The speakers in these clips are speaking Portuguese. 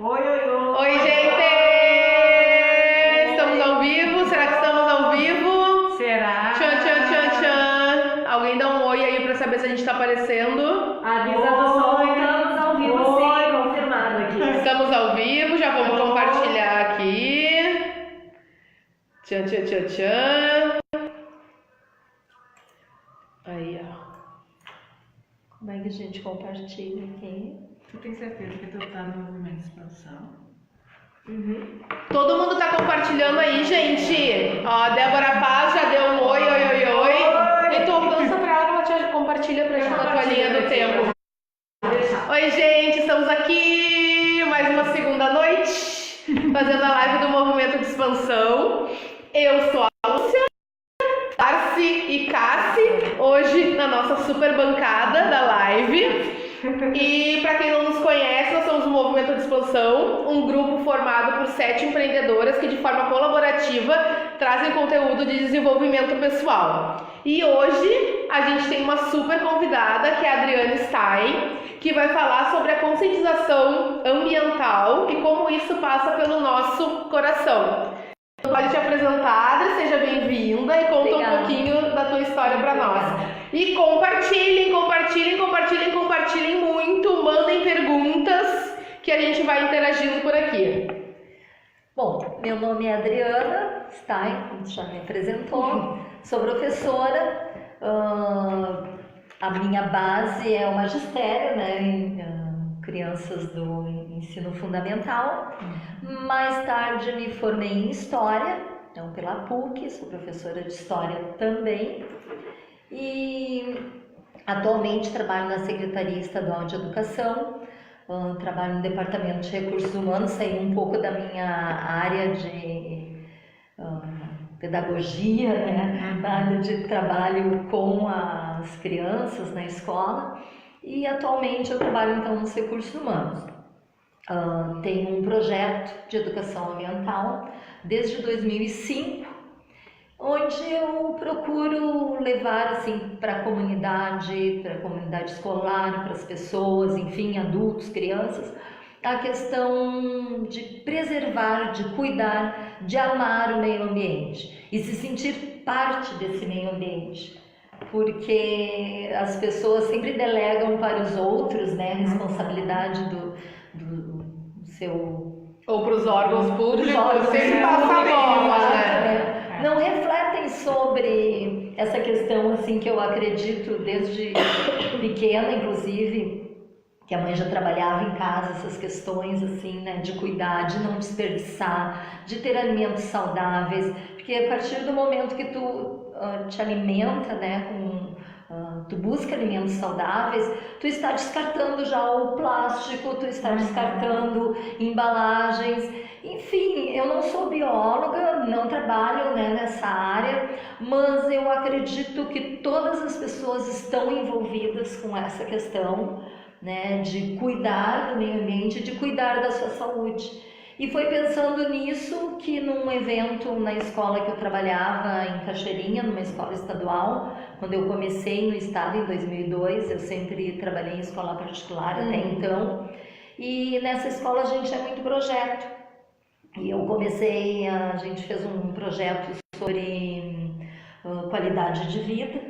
Oi, oi, oi! Oi, gente! Estamos ao vivo? Será que estamos ao vivo? Será? Tchan, tchan, tchan, tchan. Alguém dá um oi aí pra saber se a gente tá aparecendo. Avisa do som, estamos ao vivo, sim, confirmado aqui. Estamos ao vivo, já vamos compartilhar aqui. Tchan, tchan, tchan, tchan. Aí, ó. Como é que a gente compartilha aqui? Tu tem certeza que tu tá no movimento de expansão? Todo mundo tá compartilhando aí, gente. Ó, Débora Paz já deu um oi, oi, oi, oi. E tu dança pra ela que ela te compartilha pra gente na tua linha do tempo. Oi, gente, estamos aqui mais uma segunda noite, fazendo a live do Movimento de Expansão. Eu sou a Lúcia, Darcy e Cassi, hoje na nossa super bancada da live. E para quem não nos conhece, nós somos o Movimento de Expansão, um grupo formado por 7 empreendedoras que de forma colaborativa trazem conteúdo de desenvolvimento pessoal. E hoje a gente tem uma super convidada, que é a Adriane Stein, que vai falar sobre a conscientização ambiental e como isso passa pelo nosso coração. Então, pode te apresentar, Adri, seja bem-vinda e conta Obrigada. um pouquinho da tua história para nós. E compartilhem muito, mandem perguntas que a gente vai interagindo por aqui. Bom, meu nome é Adriana Stein, como já me apresentou, sou professora, a minha base é o magistério, né, em crianças do ensino fundamental. Mais tarde me formei em História, então pela PUC, sou professora de História também. E atualmente trabalho na Secretaria Estadual de Educação, trabalho no Departamento de Recursos Humanos, saí um pouco da minha área de pedagogia, né, na área de trabalho com as crianças na escola, e atualmente eu trabalho então nos recursos humanos. Tenho um projeto de educação ambiental desde 2005, onde eu procuro levar assim para a comunidade escolar, para as pessoas, enfim, adultos, crianças, a questão de preservar, de cuidar, de amar o meio ambiente e se sentir parte desse meio ambiente, porque as pessoas sempre delegam para os outros, né, a responsabilidade do seu... Ou para os órgãos públicos, órgãos sempre passa a bola, né? Não refletem sobre essa questão assim que eu acredito desde pequena, inclusive, que a mãe já trabalhava em casa, essas questões assim, né, de cuidar, de não desperdiçar, de ter alimentos saudáveis, porque a partir do momento que tu te alimenta, né, tu busca alimentos saudáveis, tu está descartando já o plástico, tu está descartando embalagens. Enfim, eu não sou bióloga, não trabalho, né, nessa área, mas eu acredito que todas as pessoas estão envolvidas com essa questão, né, de cuidar do meio ambiente, de cuidar da sua saúde. E foi pensando nisso que num evento na escola que eu trabalhava em Cachoeirinha, numa escola estadual, quando eu comecei no estado em 2002, eu sempre trabalhei em escola particular até então, e nessa escola a gente tinha muito projeto. E eu comecei, a gente fez um projeto sobre qualidade de vida,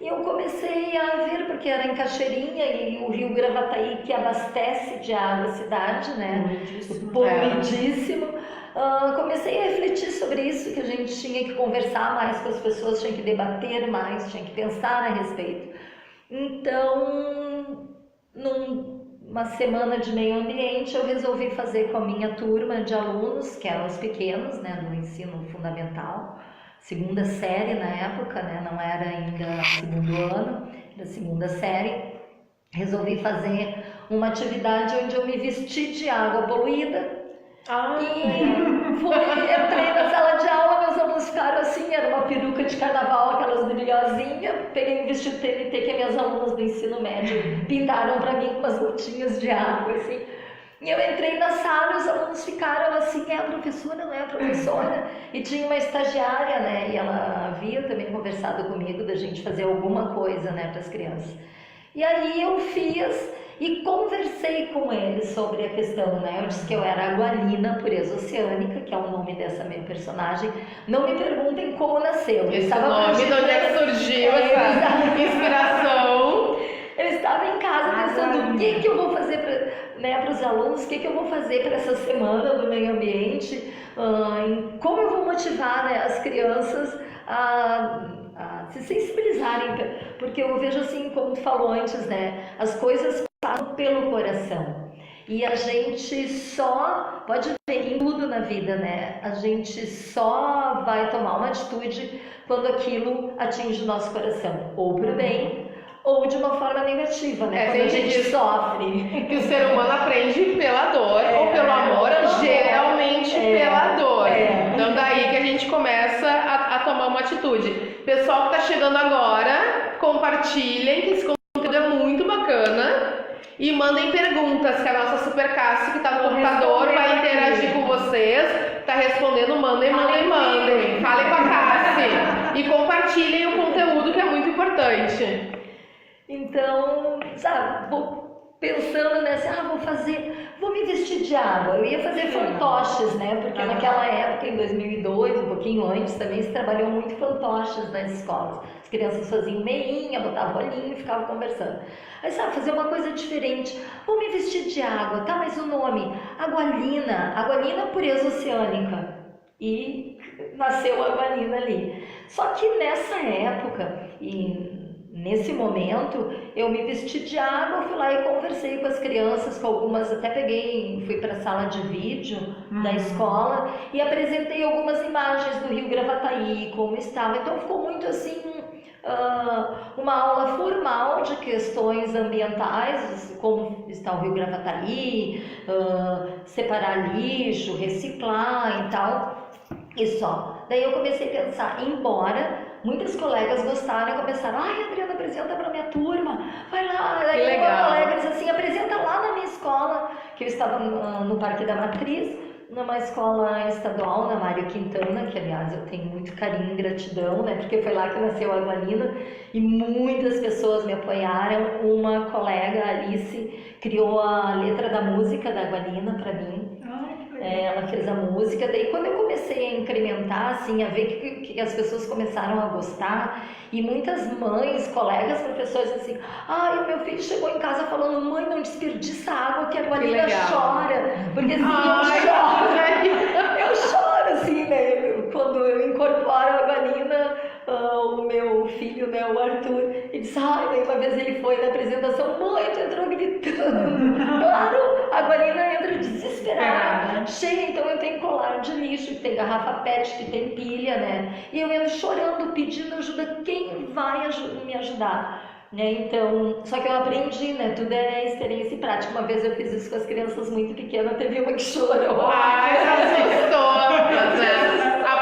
e eu comecei a ver, porque era em Cachoeirinha e o rio Gravataí, que abastece de água a cidade, né? Poluidíssimo. Comecei a refletir sobre isso, que a gente tinha que conversar mais com as pessoas, tinha que debater mais, tinha que pensar a respeito. Então, numa semana de meio ambiente, eu resolvi fazer com a minha turma de alunos, que eram os pequenos, né, do ensino fundamental, segunda série na época, né, não era ainda segundo ano, era segunda série. Resolvi fazer uma atividade onde eu me vesti de água poluída. Entrei na sala de aula, meus alunos ficaram assim, era uma peruca de carnaval, aquelas brilhosinhas, peguei um vestido TNT que as minhas alunas do ensino médio pintaram para mim com umas gotinhas de água, assim. E eu entrei na sala e os alunos ficaram assim, é a professora, não é a professora? E tinha uma estagiária, né, e ela havia também conversado comigo da gente fazer alguma coisa, né, para as crianças. E aí eu fiz e conversei com ele sobre a questão, né? Eu disse que eu era Agualina, pureza oceânica, que é o nome dessa minha personagem. Não me perguntem como nasceu. Esse nome, de onde é que surgiu essa inspiração? Eu estava em casa pensando o que eu vou fazer para os alunos, o que eu vou fazer para essa semana do meio ambiente, como eu vou motivar, né, as crianças a se sensibilizarem, porque eu vejo assim, como tu falou antes, né, as coisas passam pelo coração. E a gente só pode ver em tudo na vida, né? A gente só vai tomar uma atitude quando aquilo atinge o nosso coração, ou pro bem, ou de uma forma negativa, né? Quando a gente sofre. Que o ser humano aprende pela dor ou pelo amor, geralmente pela dor. Então daí que a gente começa a tomar uma atitude. Pessoal que está chegando agora, compartilhem, que esse conteúdo é muito bacana. E mandem perguntas, que a nossa Super Cassi, que está no computador, vai interagir com vocês. Está respondendo, mandem. Falem com a Cassi. E compartilhem o conteúdo, que é muito importante. Então, sabe, pensando nessa, vou me vestir de água. Eu ia fazer fantoches, né? Porque naquela época, em 2002, um pouquinho antes, também se trabalhou muito fantoches nas escolas. As crianças faziam meinha, botavam olhinho e ficavam conversando. Aí, sabe, fazer uma coisa diferente. Vou me vestir de água, tá? Mas o nome, Agualina pureza oceânica. E nasceu a Agualina ali. Só que nessa época, nesse momento, eu me vesti de água, fui lá e conversei com as crianças, com algumas, até fui para a sala de vídeo da escola e apresentei algumas imagens do Rio Gravataí, como estava. Então ficou muito assim, uma aula formal de questões ambientais, como está o Rio Gravataí, separar lixo, reciclar e tal, e só. Daí eu comecei a pensar, embora muitas colegas gostaram e começaram, Adriana, apresenta para minha turma, vai lá. Daí uma colega disse assim, apresenta lá na minha escola, que eu estava no Parque da Matriz, numa escola estadual, na Mário Quintana, que aliás eu tenho muito carinho e gratidão, né, porque foi lá que nasceu a Agualina, e muitas pessoas me apoiaram. Uma colega, Alice, criou a letra da música da Agualina para mim. Ela fez a música, daí quando eu comecei a incrementar, assim, a ver que as pessoas começaram a gostar, e muitas mães, colegas, professores, assim, o meu filho chegou em casa falando, mãe, não desperdiça água que a Agualina chora, porque assim, eu choro, assim, né, quando eu incorporo a Agualina, o meu filho, né, o Arthur, ele disse, daí uma vez ele foi na apresentação, mãe, tu entrou gritando, claro, a Agualina entra desesperada, cheia, então eu tenho colar de lixo, que tem garrafa PET, que tem pilha, né, e eu entro chorando, pedindo ajuda, quem vai me ajudar? Né? Então, só que eu aprendi, né? Tudo é experiência e prática. Uma vez eu fiz isso com as crianças muito pequenas, teve uma que chorou. A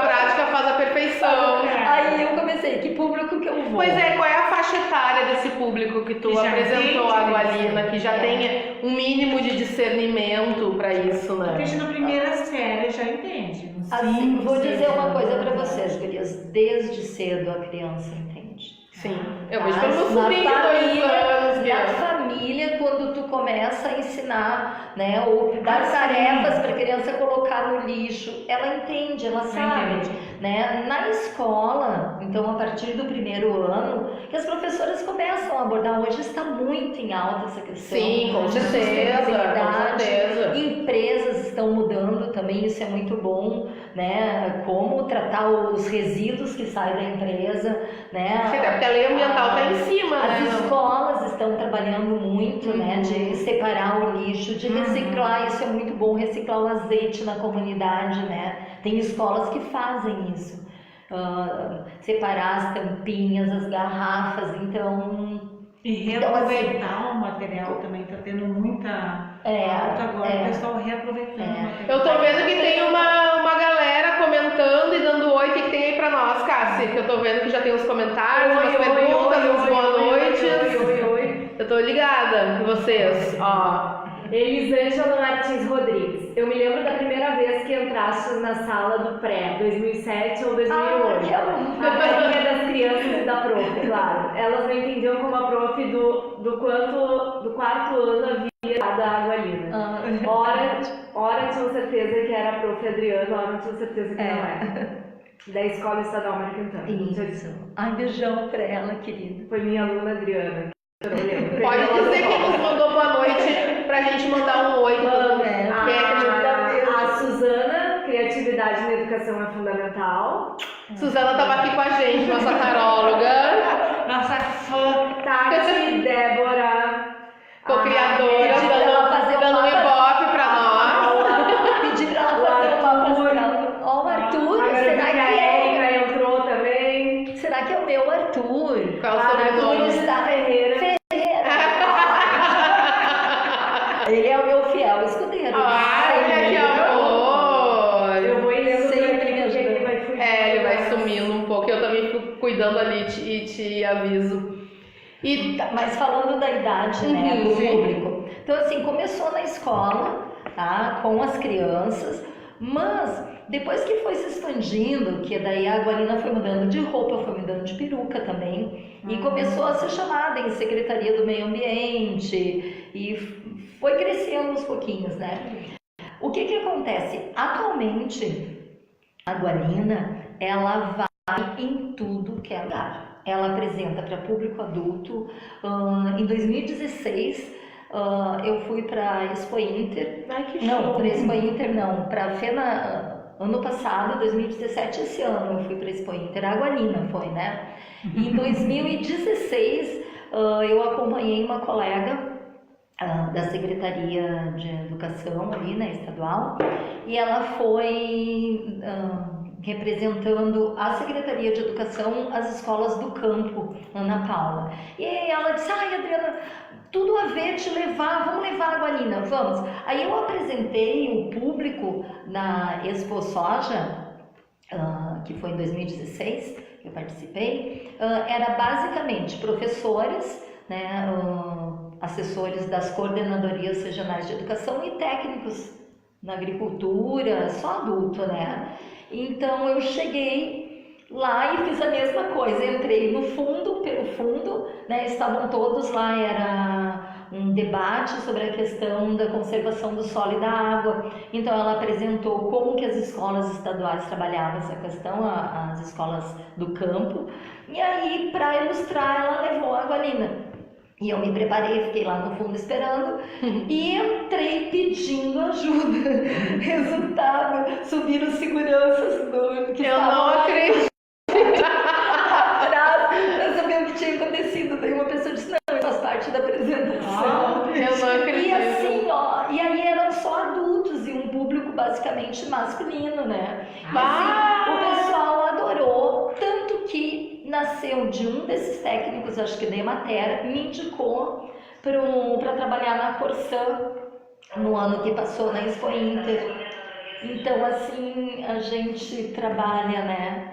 prática faz a perfeição. Aí eu comecei, que público que eu vou? Pois é, qual é a faixa etária desse público que tu apresentou a Agualina, que já tenha um mínimo de discernimento para isso, né? Porque na primeira série já entende. Assim, vou dizer uma coisa para vocês, gurias. Desde cedo a criança entende. Sim, eu vejo pelo meu sobrinho de 2 anos. Na família, quando tu começa a ensinar, né, ou dar tarefas para a criança colocar no lixo, ela entende, ela sabe, né? Na escola, então a partir do primeiro ano, que as professoras começam a abordar, hoje está muito em alta essa questão. Sim, com certeza. Empresas estão mudando também, isso é muito bom, né? Como tratar os resíduos que saem da empresa, né? Porque a lei ambiental está em cima, as né? As escolas estão trabalhando muito, né? De separar o lixo, de reciclar, isso é muito bom, reciclar o azeite na comunidade, né? Tem escolas que fazem isso. Separar as tampinhas, as garrafas, então... E reaproveitar o material também, está tendo muita alta agora, o pessoal reaproveitando o material. Eu tô vendo que tem uma galera comentando e dando oi. O que tem aí pra nós, Cassi? Que eu tô vendo que já tem uns comentários, umas perguntas, uns boa noites. Eu tô ligada com vocês, ó. Elisângela Martins Rodrigues. Eu me lembro da primeira vez que entraste na sala do pré, 2007 ou 2008. A carinha das crianças e da prof, claro. Elas não entendiam como a prof do quarto ano havia dado a água ali, né? Ora tinham certeza que era a prof Adriana, ora tinham certeza que não era. Da Escola Estadual Marquentana. Isso. Ai, beijão pra ela, querida. Foi minha aluna Adriana. Pode dizer que nos mandou boa noite pra gente mandar um oi. A Suzana, criatividade na educação é fundamental. Suzana tava aqui com a gente, nossa taróloga. Nossa fã. Tati, Débora, co-criadora, dando um ibope pra nós. Pedi pra ela fazer uma pastel. Ó, o Arthur, será que é? Erika entrou também. Será que é o meu Arthur? Qual é o sobrenome? Está Ferreira. Ele é o meu fiel escudeiro. Ai, que amor! Eu vou ir lendo Sempre me ajuda. ele vai fugir. Ele vai sumindo um pouco. Eu também fico cuidando ali e te aviso. Mas falando da idade, né, do público. Então, assim, começou na escola, tá, com as crianças, mas depois que foi se expandindo, que daí a Agualina foi mudando de roupa, foi mudando de peruca também, e começou a ser chamada em Secretaria do Meio Ambiente, e foi crescendo aos pouquinhos, né? O que acontece? Atualmente, a Agualina, ela vai em tudo que é lugar. Ela apresenta para público adulto. Em 2016, eu fui para Expo Inter. Ai, que Não, show. para Expo Inter não, para Fena. Ano passado, 2017, esse ano eu fui para Expo Inter. A Agualina foi, né? Em 2016, eu acompanhei uma colega da Secretaria de Educação ali, né, estadual, e ela foi representando a Secretaria de Educação, as escolas do campo, Ana Paula. E aí ela disse: ai, Adriana, tudo a ver te levar, vamos levar a Agualina, vamos. Aí eu apresentei o público na Expo Soja, que foi em 2016, que eu participei, era basicamente professores, né, assessores das coordenadorias regionais de educação e técnicos na agricultura, só adulto, né? Então eu cheguei lá e fiz a mesma coisa, entrei no fundo, pelo fundo, né? Estavam todos lá, era um debate sobre a questão da conservação do solo e da água. Então ela apresentou como que as escolas estaduais trabalhavam essa questão, as escolas do campo, e aí, para ilustrar, ela levou a Agualina. E eu me preparei, fiquei lá no fundo esperando e entrei pedindo ajuda. Resultado, subiram seguranças que Eu não acredito. atrás para saber o que tinha acontecido. Daí uma pessoa disse: não, faz parte da apresentação. Eu não acredito. E assim, ó, e aí eram só adultos e um público basicamente masculino, né? E assim, o pessoal adorou, tanto que nasceu de um desses técnicos, acho que da Emater, me indicou para trabalhar na Corsã no ano que passou na Expo Inter. Então, assim, a gente trabalha, né?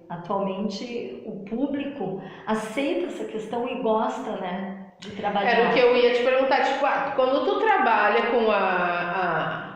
Atualmente o público aceita essa questão e gosta, né, de trabalhar. Era o que eu ia te perguntar, tipo, quando tu trabalha com a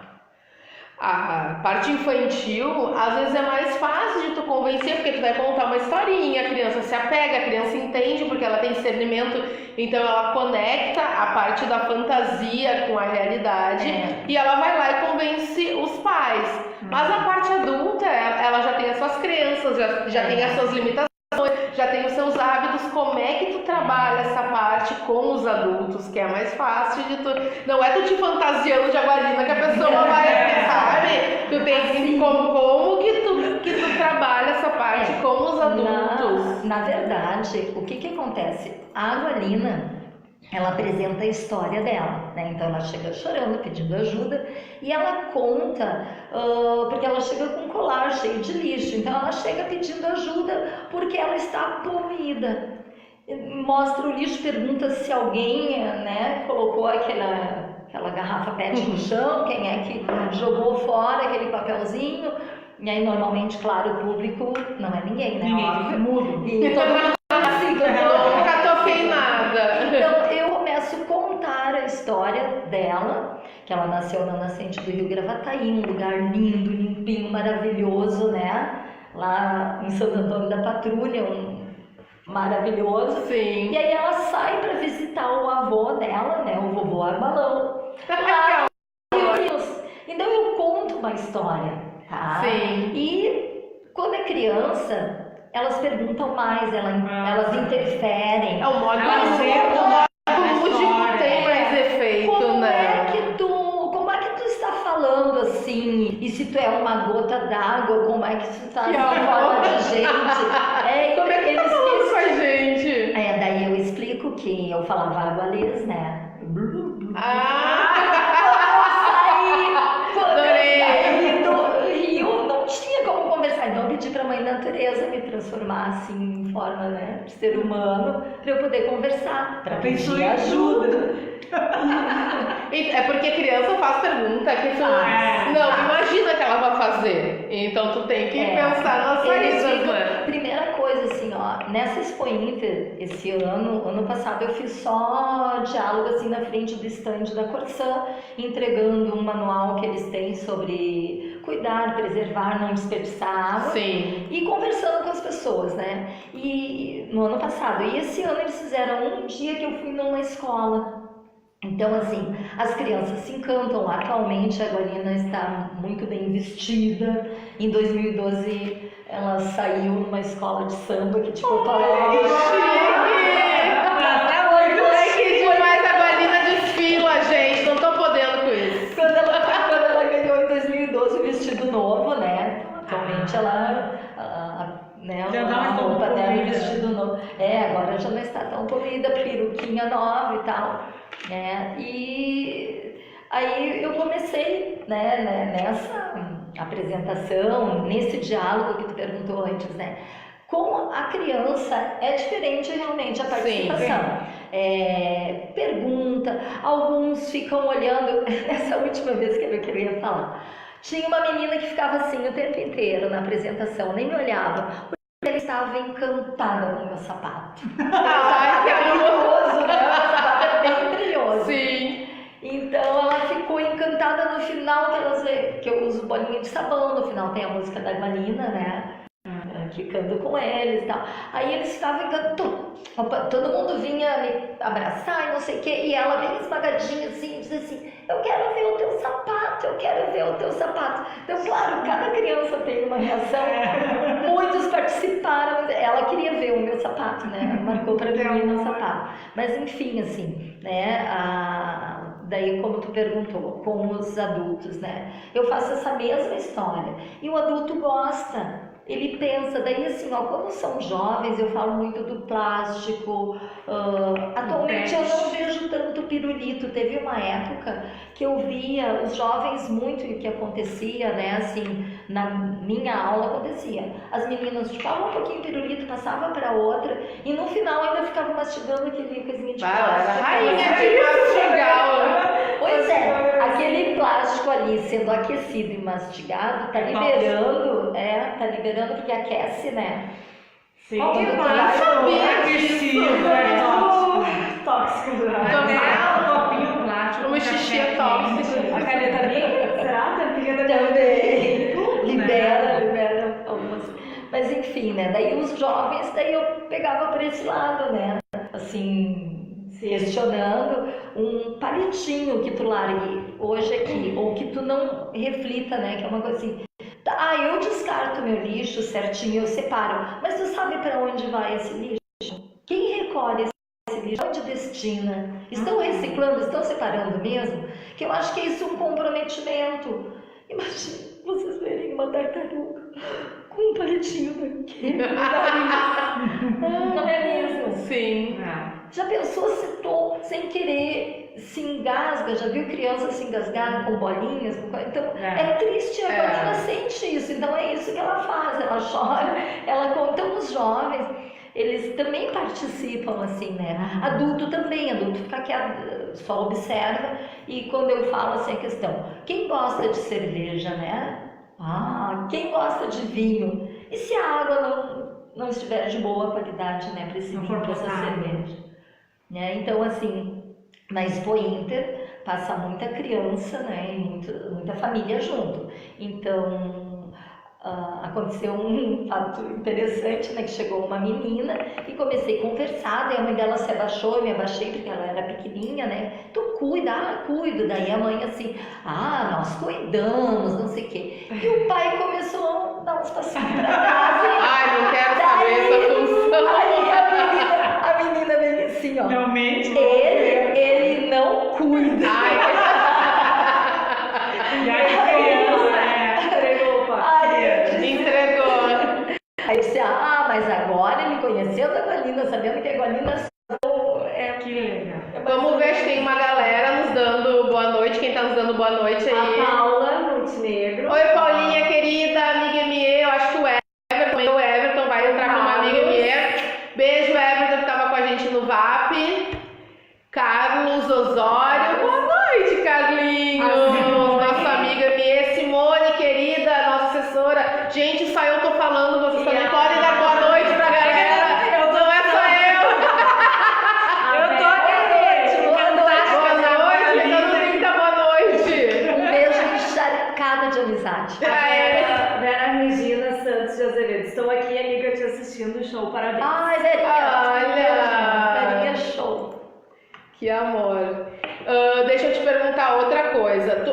parte infantil, às vezes é mais fácil de tu convencer, porque tu vai contar uma historinha, a criança se apega, a criança entende porque ela tem discernimento, então ela conecta a parte da fantasia com a realidade e ela vai lá e convence os pais. Mas a parte adulta, ela já tem as suas crenças, já tem as suas limitações, já tem os seus hábitos. Como é que tu trabalha essa parte com os adultos, que é mais fácil de tu... Não é tu te fantasiando de Agualina que a pessoa vai, sabe? Tu tem que... Como que tu trabalha essa parte com os adultos? Na verdade, o que acontece? A Agualina, ela apresenta a história dela, né? Então ela chega chorando, pedindo ajuda, e ela conta, porque ela chega com um colar cheio de lixo, então ela chega pedindo ajuda porque ela está poluída. Mostra o lixo, pergunta se alguém, né, colocou aquela garrafa PET no chão, quem é que jogou fora aquele papelzinho, e aí normalmente, claro, o público não é ninguém, né? Ninguém, mudo. E todo mundo assim, Eu nunca toquei nada. Então eu começo a contar a história dela, que ela nasceu na nascente do Rio Gravataí, um lugar lindo, limpinho, maravilhoso, né? Lá em Santo Antônio da Patrulha, maravilhoso. Sim. E aí ela sai para visitar o avô dela, né? O vovô Arbalão. Lá, então eu conto uma história, tá? Sim. E quando é criança, elas perguntam mais, elas interferem. É o modo lúdico tem mais efeito, Como né? Como é que tu está falando assim? E se tu é uma gota d'água, como é que tu está falando de gente? Como é que eles falam com a gente? Daí eu explico que eu falava agualês, né? Quando eu saí do Rio, não tinha como conversar. Então eu pedi pra Mãe Natureza me transformar assim em forma, né, de ser humano, pra eu poder conversar, pra pedir ajuda. É porque criança faz pergunta que tu não imagina que ela vai fazer. Então tu tem que pensar nas saídas, né? Primeira coisa, assim, ó, nessa Expo Inter, esse ano passado, eu fiz só diálogo assim na frente do stand da Corsã, entregando um manual que eles têm sobre cuidar, preservar, não desperdiçar água. Sim. E conversando com as pessoas, né? E no ano passado. E esse ano eles fizeram um dia que eu fui numa escola. Então, assim, as crianças se encantam. Atualmente a Guarina está muito bem vestida. Em 2012 ela saiu numa escola de samba que tipo Que demais, a Guarina desfila, gente. Não tô podendo com isso. Quando ela ganhou em 2012 o vestido novo, né? Atualmente ela né, a roupa dela e vestido novo. Agora já não está tão polida, peruquinha nova e tal. E aí eu comecei, né, nessa apresentação, nesse diálogo que tu perguntou antes, né? Com a criança é diferente realmente a participação. Pergunta, alguns ficam olhando. Essa última vez que eu ia falar, tinha uma menina que ficava assim o tempo inteiro na apresentação, nem me olhava. Ela estava encantada com o meu sapato. O sapato é brilhoso, né? O sapato é bem brilhoso. Sim. Então ela ficou encantada no final que eu uso bolinha de sabão, no final tem a música da Guarina, né? Que canto com eles e tal. Aí eles ficavam encantados. Todo mundo vinha me abraçar e não sei o quê. E ela bem esmagadinha assim, dizia assim: eu quero ver o teu sapato, eu quero ver o teu sapato. Então, claro, cada criança tem uma reação. Muitos participaram. Ela queria ver o meu sapato, né? Marcou pra mim o meu sapato. Mas enfim, assim, né? Daí, como tu perguntou, com os adultos, né? Eu faço essa mesma história. E o adulto gosta. Ele pensa, daí assim, ó, como são jovens, eu falo muito do plástico. Atualmente eu não vejo tanto pirulito. Teve uma época que eu via os jovens muito, e o que acontecia, né, assim, na minha aula acontecia. As meninas chupavam um pouquinho pirulito, passavam para outra, e no final ainda ficavam mastigando aquele coisinha de plástico. Rainha de mastigar. Pois é, aquele plástico ali sendo aquecido e mastigado, tá liberando, porque aquece, né? Sim. Tóxico. O copinho plástico. O xixi é tóxico. A caneta Bic? Será? Também. Libera algumas. Mas enfim, né? Daí os jovens, daí eu pegava por esse lado, né? Assim, questionando um palitinho que tu largue hoje aqui, ou que tu não reflita, né? Que é uma coisa assim. Eu descarto meu lixo certinho, eu separo. Mas tu sabe para onde vai esse lixo? Quem recolhe esse lixo? Onde destina? Estão reciclando? Estão separando mesmo? Que eu acho que é isso um comprometimento. Imagina vocês verem uma tartaruga com um palitinho daquele no nariz. Não é mesmo? Sim. Já pensou se tu, sem querer, se engasga? Já viu criança se engasgar com bolinhas? Então, é triste, a Guarina sente isso. Então, é isso que ela faz. Ela chora, ela conta. Então, os jovens, eles também participam, assim, né? Adulto também. Adulto fica quieto, só observa. E quando eu falo, assim, a questão, quem gosta de cerveja, né? Quem gosta de vinho? E se a água não estiver de boa qualidade, né? Para esse vinho, para essa cerveja? Né? Então, assim, na Expo Inter, passa muita criança, né, e muita família junto. Então, aconteceu um fato interessante, né, que chegou uma menina e comecei a conversar, daí a mãe dela se abaixou, eu me abaixei porque ela era pequenininha, né, tu cuida, cuido, daí a mãe assim, nós cuidamos, não sei o quê, e o pai começou a dar uns passinhos pra trás, Ai, não quero saber essa função. aí a menina veio assim, ó, Realmente. ele não cuida. E aí criança, Entregou o pai. Entregou. Aí eu disse, mas agora me conhecendo a Gualina, sabendo que a Gualina que legal. Vamos ver se tem uma galera nos dando boa noite. Quem tá nos dando boa noite aí? A Paula Montenegro. Oi, Paulinha, querida, amiga minha. Eu acho que o Everton vai entrar com uma amiga minha. Beijo, Everton, que tava com a gente no VAP. Carlos Osório. Boa noite, Carlinhos. Nossa amiga minha. Simone, querida, nossa assessora. Gente, só eu tô falando, vocês também podem dar boa noite pra galera. Não é só eu. Eu tô aqui. Boa noite, todo mundo tá boa noite. um beijo encharcado de amizade. Vera Regina Santos de Azevedo. Estou aqui, amiga, te assistindo o show. Parabéns. Ai, Verinha. Olha. Verinha, show. Que amor. Deixa eu te perguntar outra coisa.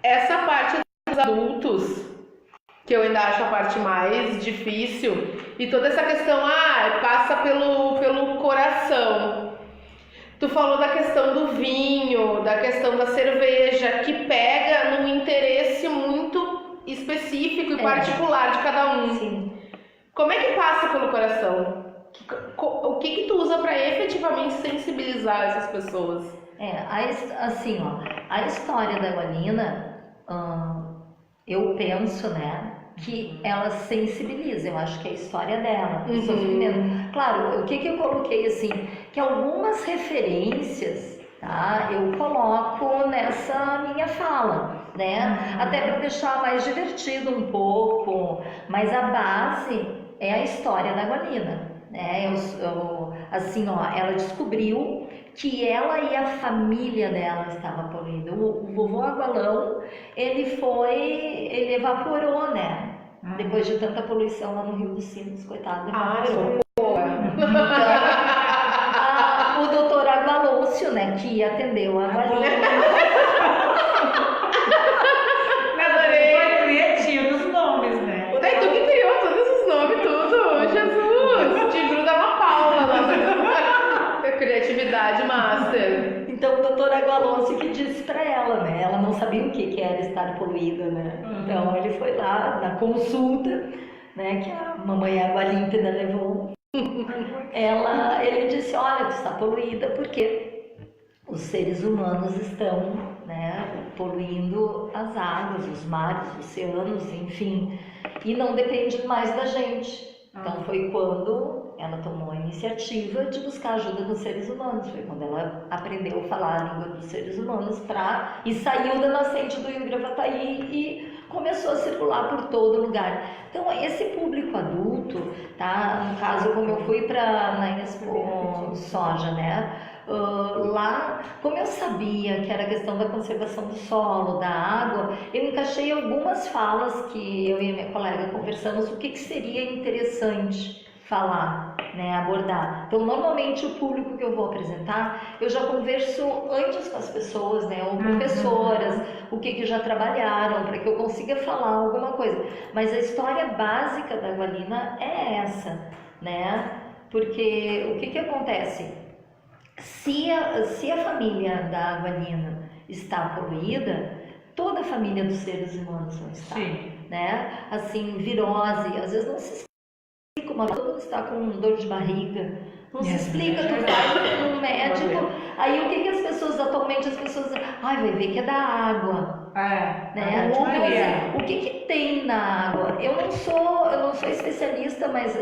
Essa parte dos adultos, que eu ainda acho a parte mais difícil, e toda essa questão, passa pelo coração. Tu falou da questão do vinho, da questão da cerveja, que pega num interesse muito específico e particular de cada um. Sim. Como é que passa pelo coração? O que tu usa para efetivamente sensibilizar essas pessoas? Assim, ó, a história da Gualina, eu penso, né, que ela sensibiliza, eu acho que é a história dela, o sofrimento. Claro, o que eu coloquei assim, que algumas referências, tá, eu coloco nessa minha fala, né, até para deixar mais divertido um pouco, mas a base é a história da Gualina. Assim, ó, ela descobriu que ela e a família dela estavam poluída. O vovô Agualão, ele evaporou, né? Depois de tanta poluição lá no Rio dos Sinos, coitado, evaporou. Então, o doutor Agualôncio, né, que atendeu a Gualina. Foi criativo os nomes, né? Daí tu que criou todos esses nomes, tudo. Jesus! Te gruda uma Paula, nossa. Criatividade master. Então o doutor Agualôncio que disse pra ela, né? Ela não sabia o que era estar poluída, né? Então ele foi lá na consulta, né? Que a mamãe Água Límpida levou. Ele disse, olha, tu está poluída porque os seres humanos estão, né, poluindo as águas, os mares, os oceanos, enfim, e não depende mais da gente. Então foi quando ela tomou a iniciativa de buscar ajuda dos seres humanos, foi quando ela aprendeu a falar a língua dos seres humanos e saiu da nascente do Rio Gravataí e começou a circular por todo lugar. Então esse público adulto, tá? No caso, como eu fui na Expo Soja, né? Lá, como eu sabia que era a questão da conservação do solo, da água, eu encaixei algumas falas que eu e a minha colega conversamos, o que seria interessante falar, né, abordar. Então, normalmente o público que eu vou apresentar, eu já converso antes com as pessoas, né, ou professoras, o que já trabalharam, para que eu consiga falar alguma coisa. Mas a história básica da Gualina é essa, né, porque o que acontece? Se a família da Gualina está poluída, toda a família dos seres humanos vão estar, né? Assim, virose, às vezes não se explica, todo mundo está com dor de barriga, não se explica, tu vai no médico, aí o que as pessoas, atualmente as pessoas dizem, vai ver que é da água, né? O que tem na água? Eu não sou especialista, mas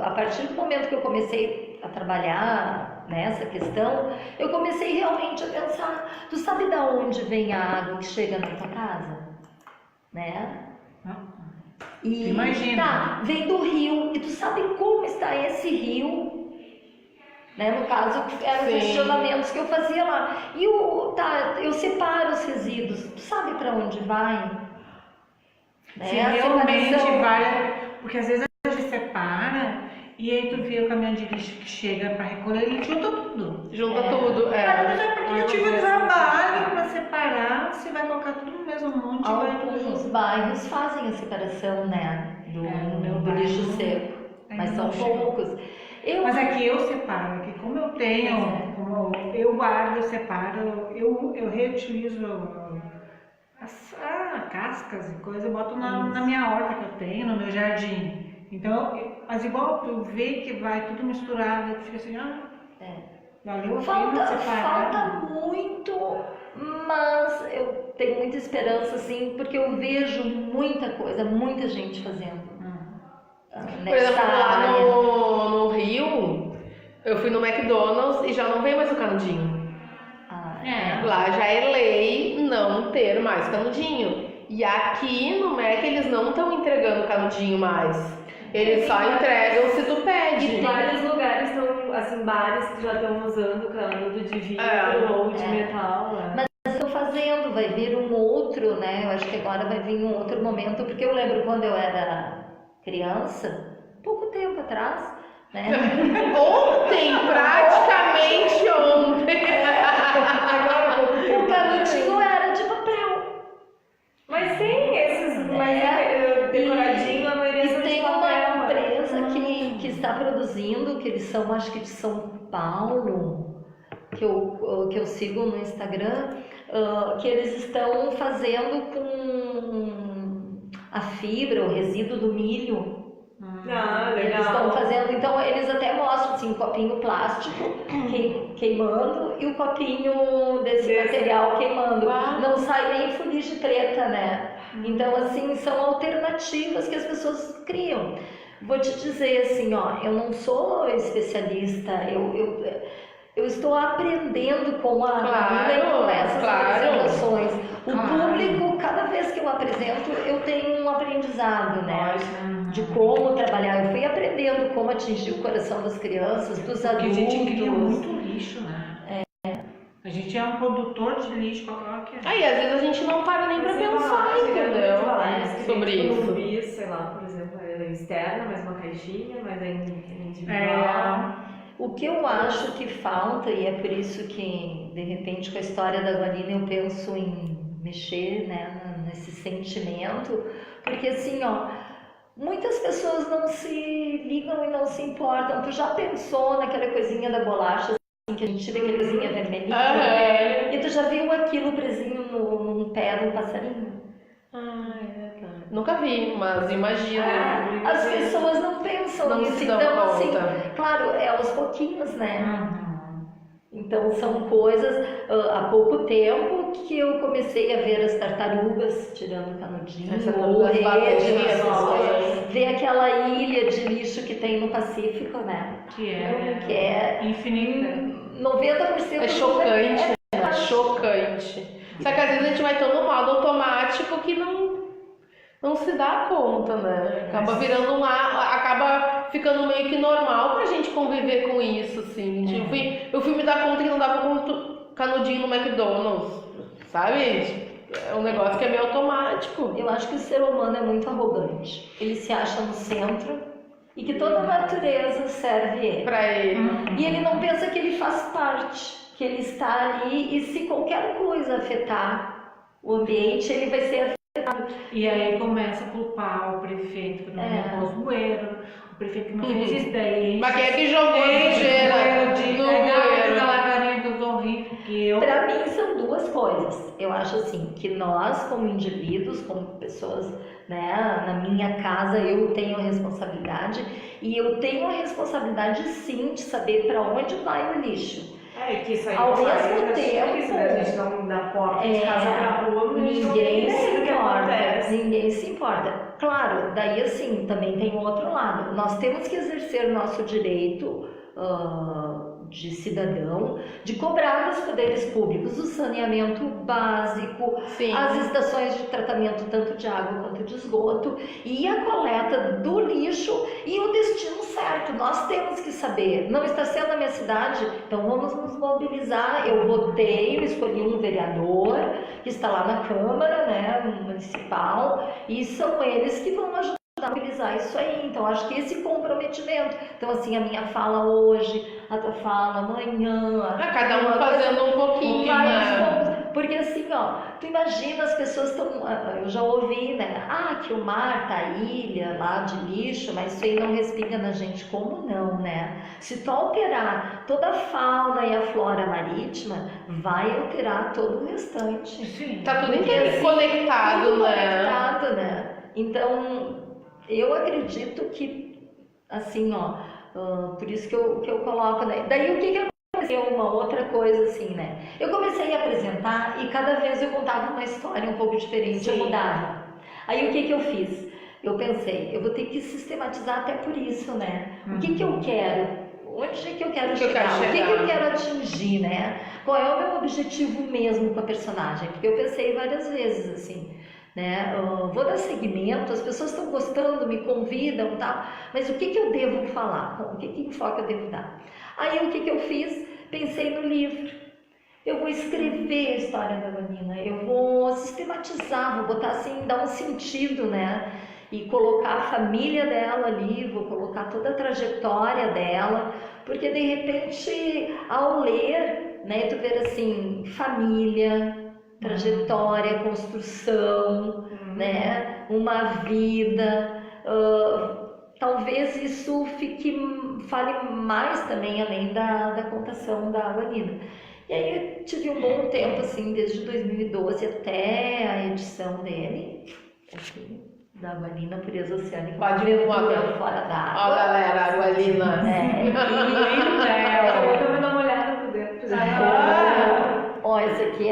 a partir do momento que eu comecei a trabalhar nessa questão, eu comecei realmente a pensar, tu sabe da onde vem a água que chega na tua casa? Né? E, imagina. Vem do rio, e tu sabe como está esse rio Né? No caso, eram Sim. questionamentos que eu fazia lá. E eu separo os resíduos. Tu sabe para onde vai? Se Né? A realmente separação- vai, porque às vezes a gente separa e aí tu vê o caminhão de lixo que chega para recolher e junta tudo. Junta tudo. Mas é porque eu tive trabalho para separar, você vai colocar tudo no mesmo monte e vai tudo Alguns junto. bairros fazem a separação, né? Do meu do lixo bairro seco. ainda Mas são não chegou. poucos. Mas aqui eu separo, aqui como eu tenho, como eu guardo, eu separo, eu reutilizo as cascas e coisa, eu boto na minha horta que eu tenho, no meu jardim. Então, mas igual tu vê que vai tudo misturado, tu fica assim, valeu a pena separar. Falta muito, mas eu tenho muita esperança, assim, porque eu vejo muita coisa, muita gente fazendo. Por exemplo, lá no Rio, eu fui no McDonald's e já não veio mais o canudinho. Lá já é lei não ter mais canudinho. E aqui no Mac eles não estão entregando canudinho mais. Eles só entregam se tu pede. E vários lugares estão, assim, bares que já estão usando canudo de vidro ou de metal. Né? Mas estão fazendo, vai vir um outro, né? Eu acho que agora vai vir um outro momento, porque eu lembro quando eu era criança, pouco tempo atrás, né? Ontem, praticamente ontem. O canudinho era de papel. Mas tem esses mais decoradinho, a maioria E são de tem papel. uma empresa que está produzindo, que eles são, acho que de São Paulo, que eu sigo no Instagram, que eles estão fazendo com a fibra, o resíduo do milho. Ah, legal. Eles estão fazendo, então eles até mostram assim, um copinho plástico queimando e o copinho desse material queimando. Não sai nem fuligem preta, né? Então, assim, são alternativas que as pessoas criam. Vou te dizer assim, eu não sou especialista, eu estou aprendendo com a vida e com essas apresentações. O público, cada vez que eu apresento, eu tenho um aprendizado, né? De como trabalhar. Eu fui aprendendo como atingir o coração das crianças, dos adultos. Porque a gente cria muito lixo, né? A gente é um produtor de lixo, qualquer que é. Aí, às vezes a gente não para nem pra pensar, entendeu? Sobre isso. Bis, sei lá, por exemplo, é externa, mas uma caixinha, mas é individual. O que eu acho que falta, e é por isso que, de repente, com a história da Guarina, eu penso em mexer, né, nesse sentimento, porque assim, muitas pessoas não se ligam e não se importam. Tu já pensou naquela coisinha da bolacha, assim, que a gente tira aquela coisinha vermelhinha? E tu já viu aquilo presinho num pé de um passarinho? Nunca vi, mas imagino. As pessoas não pensam Não nisso, se dão então assim, conta. claro, é aos pouquinhos, né? Então são coisas, há pouco tempo que eu comecei a ver as tartarugas tirando canudinho, ou rede, ver aquela ilha de lixo que tem no Pacífico, né? Que é infinito. 90% É chocante, é chocante. Só que às vezes a gente vai tão no modo automático que não se dá conta, né? Acaba virando acaba ficando meio que normal pra gente conviver com isso, assim. Eu fui me dar conta que não dava canudinho no McDonald's, sabe? É um negócio que é meio automático. Eu acho que o ser humano é muito arrogante. Ele se acha no centro e que toda a natureza serve ele. Pra ele. E ele não pensa que ele faz parte, que ele está ali e se qualquer coisa afetar o ambiente, ele vai ser afetado. E aí começa a culpar o prefeito que não repôs o bueiro, o prefeito que não fez isso daí. Mas quem é que jogou sujeira no bueiro? Da lagarinha dos horríveis. Para mim são duas coisas. Eu acho assim, que nós como indivíduos, como pessoas, né, na minha casa eu tenho a responsabilidade e eu tenho a responsabilidade sim de saber para onde vai o lixo. Que isso aí ao mesmo tempo, a gente não dá porta de casa pra rua, ninguém se importa. Claro, daí assim, também tem o outro lado. Nós temos que exercer nosso direito de cidadão de cobrar dos poderes públicos o saneamento básico, Sim. as estações de tratamento tanto de água quanto de esgoto e a coleta do lixo e o destino certo. Nós temos que saber, não está sendo na minha cidade, então vamos nos mobilizar. Eu votei, eu escolhi um vereador que está lá na Câmara, né, municipal, e são eles que vão ajudar a mobilizar isso aí. Então acho que esse comprometimento, então assim, a minha fala hoje, a tua fala amanhã, Cada um fazendo um pouquinho, né? porque assim, ó, tu imagina, as pessoas estão, eu já ouvi, né, que o mar tá a ilha lá de lixo, mas isso aí não respinga na gente. Como não, né? Se tu alterar toda a fauna e a flora marítima, vai alterar todo o restante. Sim. Tá tudo Porque, assim, conectado, tudo né? conectado, né? Então, eu acredito que, assim, ó, por isso que eu coloco, né? Daí o que aconteceu? Uma outra coisa, assim, né? Eu comecei a apresentar e cada vez eu contava uma história um pouco diferente, eu mudava. Aí o que eu fiz? Eu pensei, eu vou ter que sistematizar até por isso, né? O que eu quero? Onde é que eu quero chegar? O que eu quero atingir, né? Qual é o meu objetivo mesmo com a personagem? Porque eu pensei várias vezes, assim, né? Vou dar seguimento, as pessoas estão gostando, me convidam, tal, mas o que eu devo falar? O que enfoque eu devo dar? Aí o que eu fiz? Pensei no livro. Eu vou escrever a história da Vanina, eu vou sistematizar, vou botar assim, dar um sentido, né? E colocar a família dela ali, vou colocar toda a trajetória dela, porque de repente, ao ler, né, tu vê assim, família, trajetória, construção, né, uma vida, talvez isso fale mais também além da contação da Vanina. E aí eu tive um bom tempo, assim, desde 2012 até a edição dele, aqui, da Gualina Pureza Oceânica. Pode ver fora d'água. Ó, galera, a Gualina. Eu também dar uma olhada por dentro. Ó, esse aqui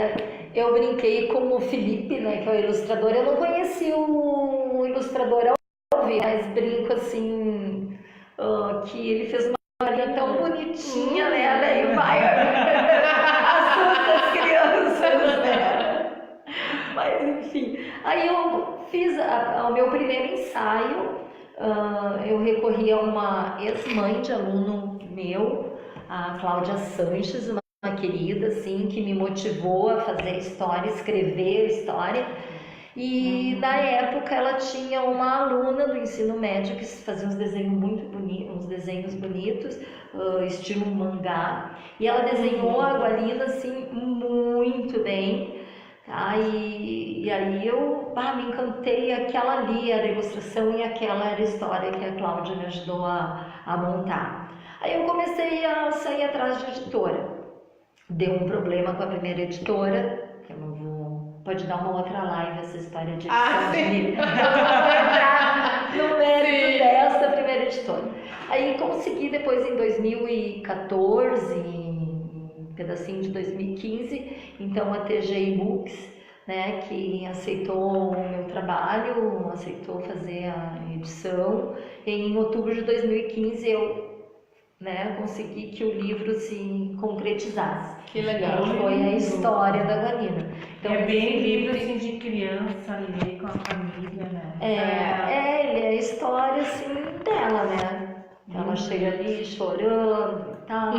eu brinquei com o Felipe, né, que é o ilustrador. Eu não conheci o ilustrador ao vivo, mas brinco assim, que ele fez uma Gualina tão bonitinha, né? Daí vai assusta as crianças, né? Mas enfim, aí eu fiz o meu primeiro ensaio, eu recorri a uma ex-mãe de aluno meu, a Cláudia Sanches, uma querida, assim, que me motivou a fazer a história, escrever a história. E na época ela tinha uma aluna do ensino médio que fazia uns desenhos bonitos, estilo mangá, e ela desenhou a Gualina assim muito bem. E aí eu me encantei, aquela ali era a ilustração e aquela era a história que a Cláudia me ajudou a montar. Aí eu comecei a sair atrás de editora. Deu um problema com a primeira editora, que eu não vou... Pode dar uma outra live essa história de edição. Sim. Eu não vou entrar no mérito dessa primeira editora. Aí consegui depois em 2014, um pedacinho de 2015, então a TGI Books, né, que aceitou o meu trabalho, aceitou fazer a edição. E em outubro de 2015 eu, né, consegui que o livro se concretizasse. Que legal. Foi a história da Gualina. Então, é bem livro assim, de criança, ler com a família, né? Ele é a história assim dela, né? Ela chega ali chorando e tal.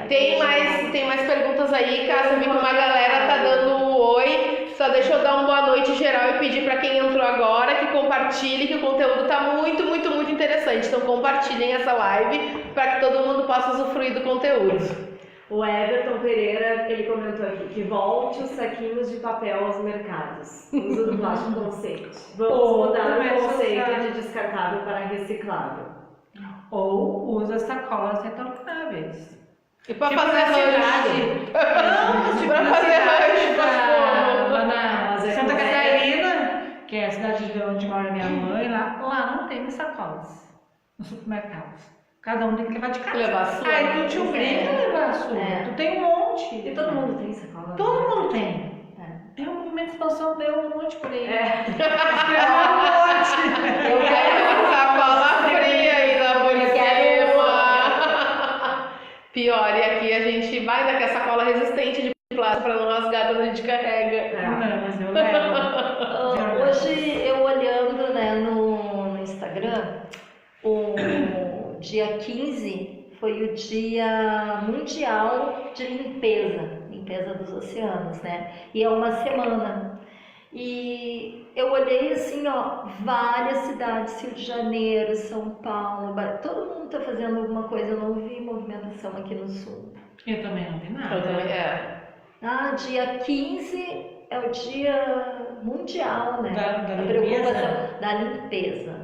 Tem mais perguntas aí, Cássia? Vi que uma galera tá dando um oi. Só deixa eu dar uma boa noite geral e pedir para quem entrou agora que compartilhe, que o conteúdo tá muito, muito, muito interessante. Então compartilhem essa live para que todo mundo possa usufruir do conteúdo. O Everton Pereira, ele comentou aqui que volte os saquinhos de papel aos mercados. Uso do plástico consciente. Vamos mudar o conceito de descartável para reciclável. Ou usa sacolas retornáveis. E para Tipo fazer na rancho. cidade. Pra fazer rancho, lá na Santa Catarina, que é a cidade de onde mora minha mãe, lá não tem sacolas nos supermercados. Cada um tem que levar de casa. Levar a sua. Aí tu te obriga a levar a sua. Tu tem um monte. E todo mundo tem sacola. Todo mundo tem. Tem um movimento de expansão, deu um monte por aí. Eu quero sacola fria aí da Bonicema. E olha, aqui a gente vai dar aquela sacola resistente de plástico para não rasgar quando a gente carrega. Não, mas eu levo. Hoje eu olhando, né, no Instagram, o dia 15 foi o Dia Mundial de Limpeza dos Oceanos, né? E é uma semana. E eu olhei assim, ó, várias cidades, Rio de Janeiro, São Paulo, todo mundo está fazendo alguma coisa. Eu não vi movimentação aqui no Sul. Eu também não vi nada. Eu também, Dia 15 é o Dia Mundial, né? Da A limpeza? preocupação da limpeza.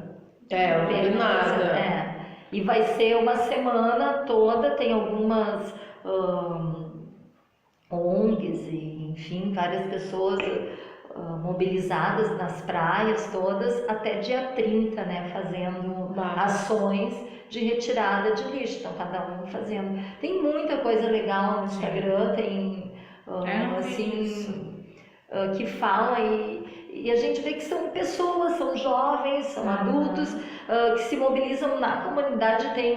eu não vi nada. E vai ser uma semana toda, tem algumas ONGs e, enfim, várias pessoas mobilizadas nas praias todas até dia 30, né? Fazendo ações de retirada de lixo. Então, cada um fazendo. Tem muita coisa legal no Instagram, tem que fala e a gente vê que são pessoas, são jovens, são adultos que se mobilizam na comunidade. Tem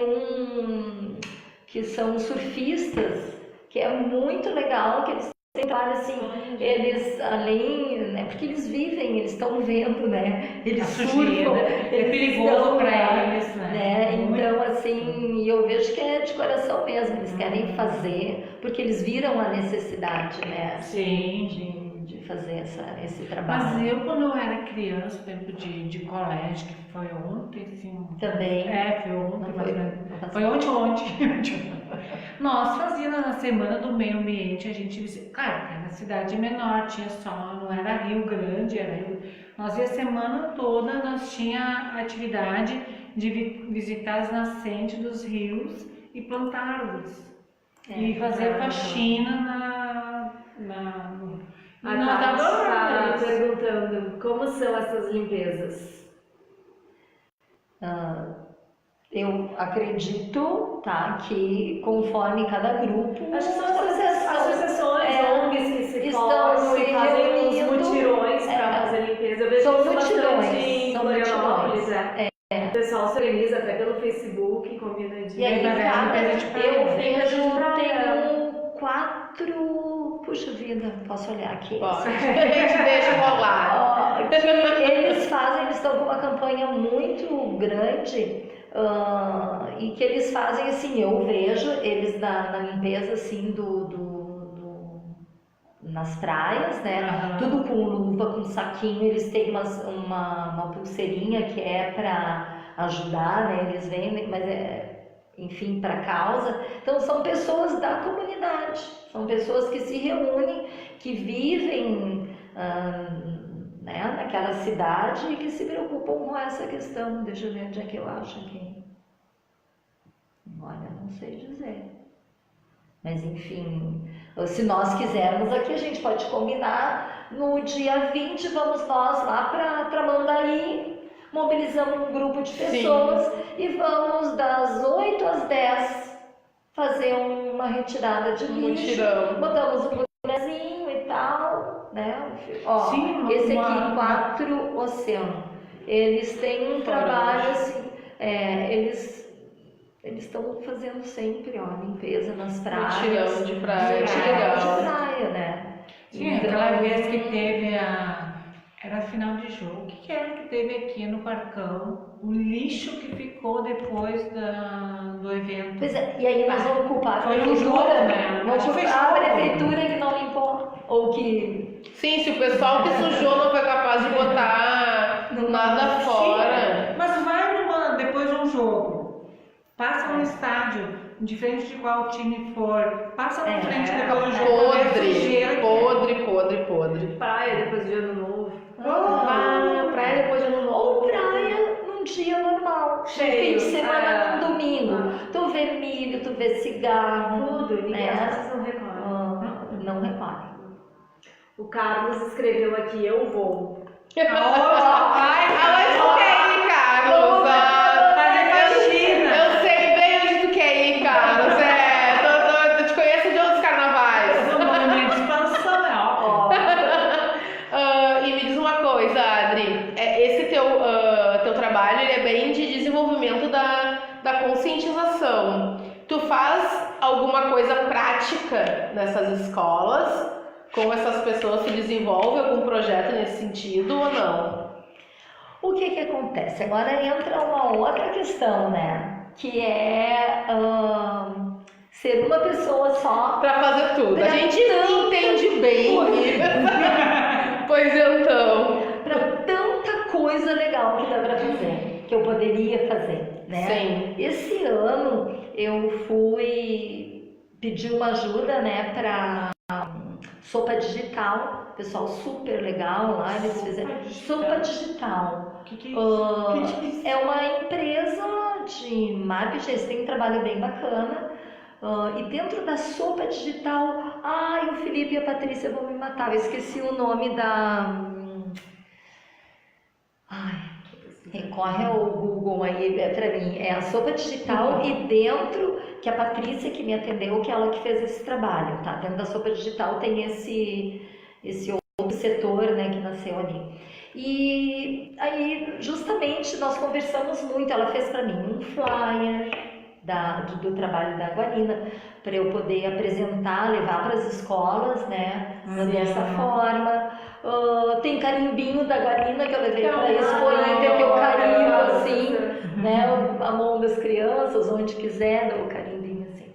que são surfistas, que é muito legal, que eles trabalham assim, eles além, né, porque eles vivem, eles estão vendo, né, eles surfam, é perigoso para eles, né? Então assim, eu vejo que é de coração mesmo, eles querem fazer, porque eles viram a necessidade, né, de fazer esse trabalho. Mas eu, quando eu era criança, tempo de colégio, que foi ontem, assim... Também. Foi ontem, foi ontem. Nós fazíamos na Semana do Meio Ambiente, a gente visitava, claro, era cidade menor, tinha só, não era Rio Grande, nós ia a semana toda, nós tinha atividade de visitar as nascentes dos rios e plantar árvores. E fazer faxina A Tati está perguntando como são essas limpezas. Eu acredito, tá, que conforme cada grupo... Acho que são as associações, ONGs que se estão formam e fazem uns reunindo, mutirões para fazer limpeza. Eu vejo são isso bastante mutirões, em são Florianópolis. mutirões. O pessoal se organiza até pelo Facebook, combina de... E aí, eu vejo, tenho 4... Puxa vida, posso olhar aqui? Pode. Deixa rolar. Eles estão com uma campanha muito grande e que eles fazem assim, eu vejo eles na limpeza assim nas praias, né? Tudo com luva, com saquinho, eles têm uma pulseirinha que é para ajudar, né? Eles vendem, mas enfim, para a causa. Então são pessoas da comunidade, são pessoas que se reúnem, que vivem né, naquela cidade e que se preocupam com essa questão. Deixa eu ver onde é que eu acho aqui. Olha, não sei dizer. Mas enfim, se nós quisermos aqui, a gente pode combinar no dia 20, vamos nós lá para Tramandaí, mobilizamos um grupo de pessoas e vamos das 8 às 10 fazer uma retirada de lixo, botamos um bonezinho e tal, né? Ó, esse aqui, 4 Oceano, eles têm um trabalho assim, eles estão fazendo sempre, ó, limpeza nas praias. Mutirão de praia. Mutirão de praia, né? Sim, então, aquela vez que teve era final de jogo. O que era que teve aqui no Parcão? O lixo que ficou depois do evento. Pois é, e aí nós vamos culpar a prefeitura, né? Vamos culpar a prefeitura que não limpou. Ou que... Sim, se o pessoal que sujou não foi capaz de botar nada fora. Mas vai depois de um jogo, passa no estádio, diferente de qual time for, passa na frente depois do jogo. Podre. Praia depois de ano novo. Praia depois de ano novo. Ou praia num dia normal. Cheio. Fim de semana, num domingo. Tu vê milho, tu vê cigarro. Tudo, e as pessoas não reparam. Não reparem. O Carlos escreveu aqui, eu vou. Aonde tu quer ir, Carlos? Eu sei bem onde tu quer ir, Carlos. Eu te conheço de outros carnavais. É um momento de expansão, é óbvio. E me diz uma coisa, Adri. Esse teu trabalho ele é bem de desenvolvimento da conscientização. Tu faz alguma prática nessas escolas? Como essas pessoas se desenvolvem? Algum projeto nesse sentido ou não? O que acontece? Agora entra uma outra questão, né? Que é ser uma pessoa só. Pra fazer tudo. A Pra gente tanto- entende bem. Pois então. Para tanta coisa legal que dá para fazer, que eu poderia fazer, né? Sim. Esse ano eu fui pedir uma ajuda, né, para sopa digital, pessoal super legal lá, eles fizeram sopa digital. Que é isso? É uma empresa de marketing, eles têm um trabalho bem bacana. E dentro da sopa digital, o Felipe e a Patrícia vão me matar. Eu esqueci o nome da. Recorre ao Google aí pra mim. É a sopa digital e dentro, que a Patrícia que me atendeu, que é ela que fez esse trabalho, tá? Dentro da sopa digital tem esse outro setor, né, que nasceu ali. E aí, justamente, nós conversamos muito. Ela fez para mim um flyer do trabalho da Guarina, para eu poder apresentar, levar para as escolas, né, dessa forma. Tem carimbinho da Guarina que eu levei para a Expo Inter, que eu carimbo assim, né, a mão das crianças, onde quiser, dou o carimbinho assim.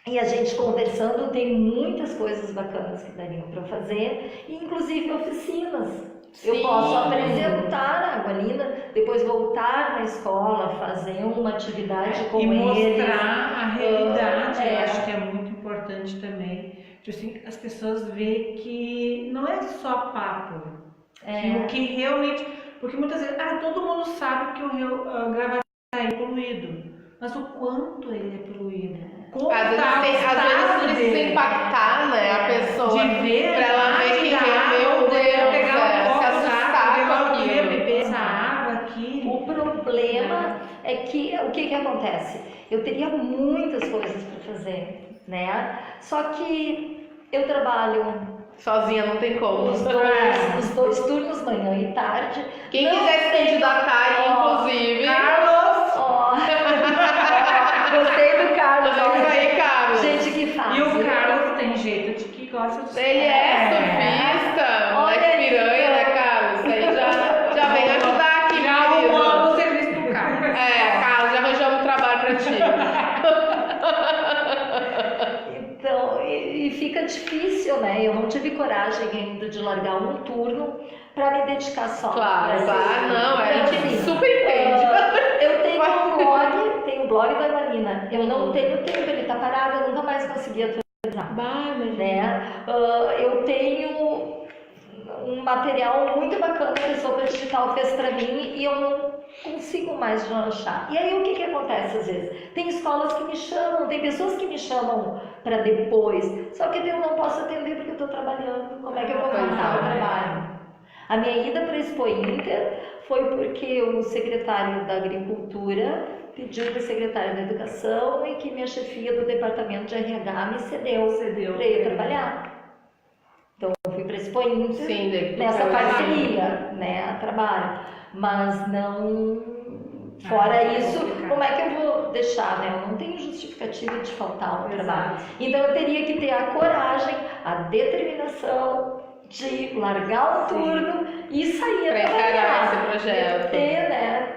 E a gente conversando, tem muitas coisas bacanas que dariam para fazer, inclusive oficinas. Eu Sim. posso apresentar a Guarina, depois voltar na escola, fazer uma atividade com E eles. mostrar a realidade, eu É. acho que é muito importante também. Tipo assim, as pessoas veem que não é só papo, que o que realmente... Porque muitas vezes, todo mundo sabe que o rio Gravataí é poluído, mas o quanto ele é poluído. Como Às vezes, tá o às vezes estado precisa dele. impactar, né, a pessoa. De ver, pra ela ver que, meu Deus, pegar um se copo assustar com d'água, aquilo. beber essa água aqui. O problema é que o que acontece? Eu teria muitas coisas para fazer, né? Só que eu trabalho Sozinha não tem como. os dois turnos, manhã e tarde. Quem Não quiser se tenho- candidatar, inclusive. Carlos! Ó, gostei do Carlos. É isso aí, Carlos. Gente que faz. E o Carlos tem jeito de que gosta de Ele é surfista, moleque Olha piranha, aí, né, Carlos? Isso aí já vem ajudar aqui, Já querido. arrumamos o serviço do Carlos. Carlos, já arranjamos um trabalho pra ti. Então, e fica difícil, né? Eu não tive coragem ainda de largar um turno para me dedicar só. Claro, pra claro, isso. não, a Então, gente assim, super entende. Eu tenho um blog da Marina. Eu não tenho tempo, ele tá parado, eu nunca mais consegui atualizar. Né? Eu tenho um material muito bacana que a Sopa Digital fez para mim e eu não consigo mais achar. E aí o que acontece às vezes? Tem escolas que me chamam, tem pessoas que me chamam para depois, só que eu não posso atender porque eu estou trabalhando. Como é que eu vou voltar ao trabalho? A minha ida para a Expo Inter foi porque o secretário da Agricultura pediu para a secretária da Educação e que minha chefia do departamento de RH me cedeu para ir trabalhar. Então eu fui para a Expo Inter Sim, daí tu nessa trabalha. parceria, né, trabalho. Mas não... Fora isso, como é que eu vou deixar, né? Eu não tenho justificativa de faltar ao trabalho. Então eu teria que ter a coragem, a determinação de largar o turno e sair a Pra encarar trabalhar. esse projeto. Ter, né?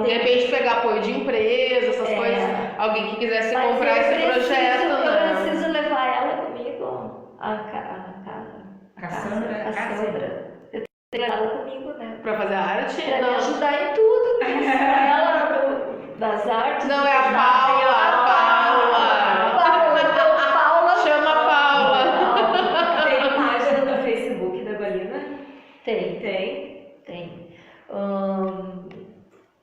De repente pegar apoio de empresa, essas coisas. Alguém que quisesse Mas comprar eu esse preciso- projeto, Eu né? preciso levar ela comigo, Cassandra. Eu tenho que levar ela comigo, né? Pra fazer arte? Pra me Não. ajudar em tudo, né? Ela das artes. Não, é a do design, Paula. Então, Paula. Chama a Paula. Tem página no Facebook da Guarina? Tem. Tem.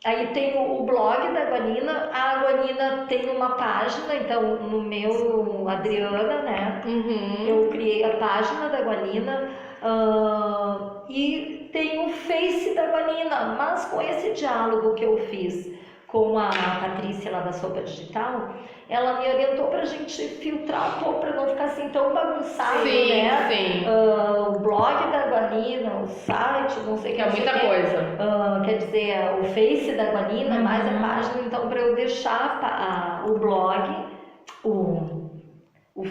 Aí tem o blog da Guanina. A Guanina tem uma página, então no meu Adriana, né? Uhum. Eu criei a página da Guanina e tem o Face da Guanina, mas com esse diálogo que eu fiz com a Patrícia lá da Sopa Digital, ela me orientou pra gente filtrar um pouco, pra não ficar assim tão bagunçado, Sim, né? sim. O blog da Guanina, o site, não sei o Que é não sei muita o quê. coisa. Quer dizer, o Face da Guanina, mais a página, então para eu deixar o blog o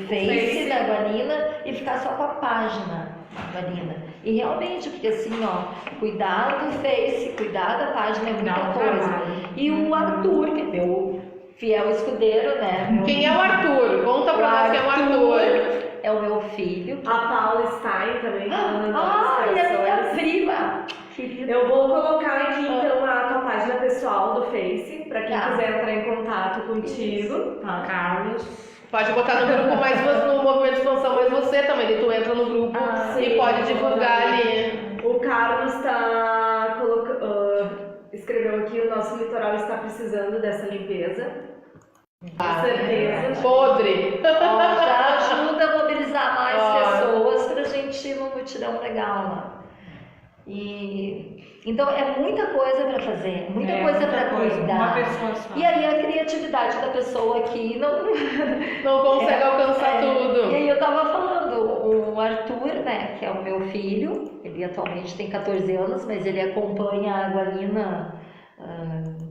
Face da Guanina e ficar só com a página da Guanina. E realmente, porque assim, ó, cuidar do Face, cuidar da página é muita coisa. E o Arthur, que é meu fiel escudeiro, né? Quem é o Arthur? Conta pra nós quem é o Arthur. É o meu filho. A Paula Stein também. E a minha prima. Querida. Eu vou colocar aqui então a tua página pessoal do Face, pra quem Tá. quiser entrar em contato contigo. Tá, Carlos. Pode botar no grupo mais no Movimento Expansão, mas você também, daí tu entra no grupo e sim, pode divulgar ali. O Carlos tá escreveu aqui: o nosso litoral está precisando dessa limpeza. Com certeza. Podre. Ó, já ajuda a mobilizar mais Ó. pessoas pra gente ir num mutirão legal lá. Então é muita coisa pra fazer, muita coisa pra Uma cuidar. pessoa só. E aí a criatividade da pessoa aqui não Consegue alcançar tudo. E aí eu tava falando, o Arthur, né, que é o meu filho, ele atualmente tem 14 anos, mas ele acompanha a Guanina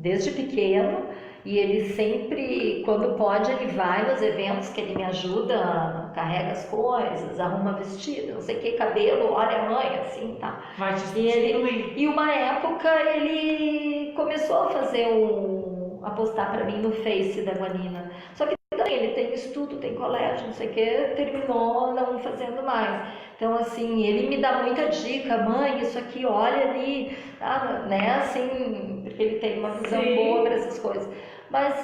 desde pequeno. E ele sempre, quando pode, ele vai nos eventos que ele me ajuda, carrega as coisas, arruma vestido, não sei o que, cabelo, olha a mãe, assim, tá. Vai te E, e uma época ele começou a fazer a postar pra mim no Face da Guanina. Só que também ele tem estudo, tem colégio, não sei o que, terminou não fazendo mais. Então, assim, ele me dá muita dica: mãe, isso aqui, olha ali, tá, né, assim, porque ele tem uma visão boa para essas coisas. Mas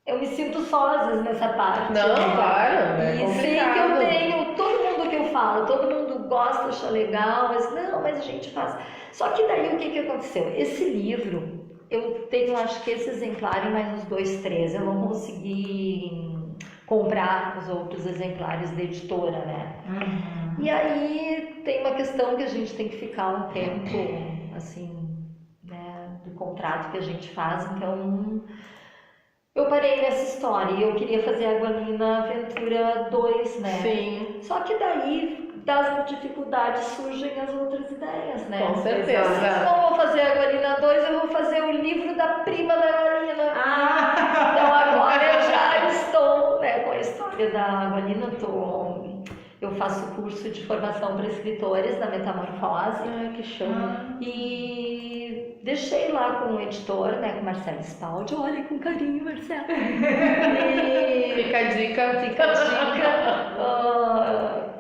eu me sinto só, às vezes, nessa parte. Não, né? claro. É E sei que eu complicado. tenho, todo mundo que eu falo, todo mundo gosta, acha legal, mas não, mas a gente faz. Só que daí o que aconteceu? Esse livro, eu tenho, acho que esse exemplar e mais uns 2, 3, eu não consegui comprar os outros exemplares da editora, né? E aí tem uma questão que a gente tem que ficar um tempo, assim, né, do contrato que a gente faz, então eu parei nessa história e eu queria fazer a Guanina Aventura 2, né? Sim. Só que daí, das dificuldades, surgem as outras ideias, né? Com certeza. Eu não vou fazer a Guanina 2, eu vou fazer o livro da prima da Guanina. Então agora eu já estou, né, com a história da Guanina, eu faço curso de formação para escritores na Metamorfose. Ai, que show. E deixei lá com o editor, né, com o Marcelo Spaldi. Olha, com carinho, Marcelo. Fica a dica. Fica a dica.